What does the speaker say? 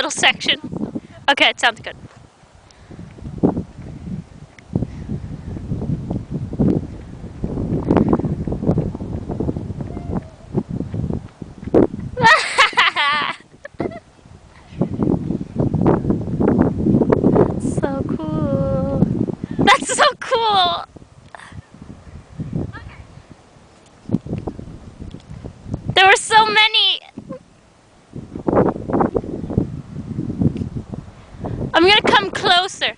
little section. Okay, it sounds good. So cool. That's so cool. There were so many. I'm gonna come closer.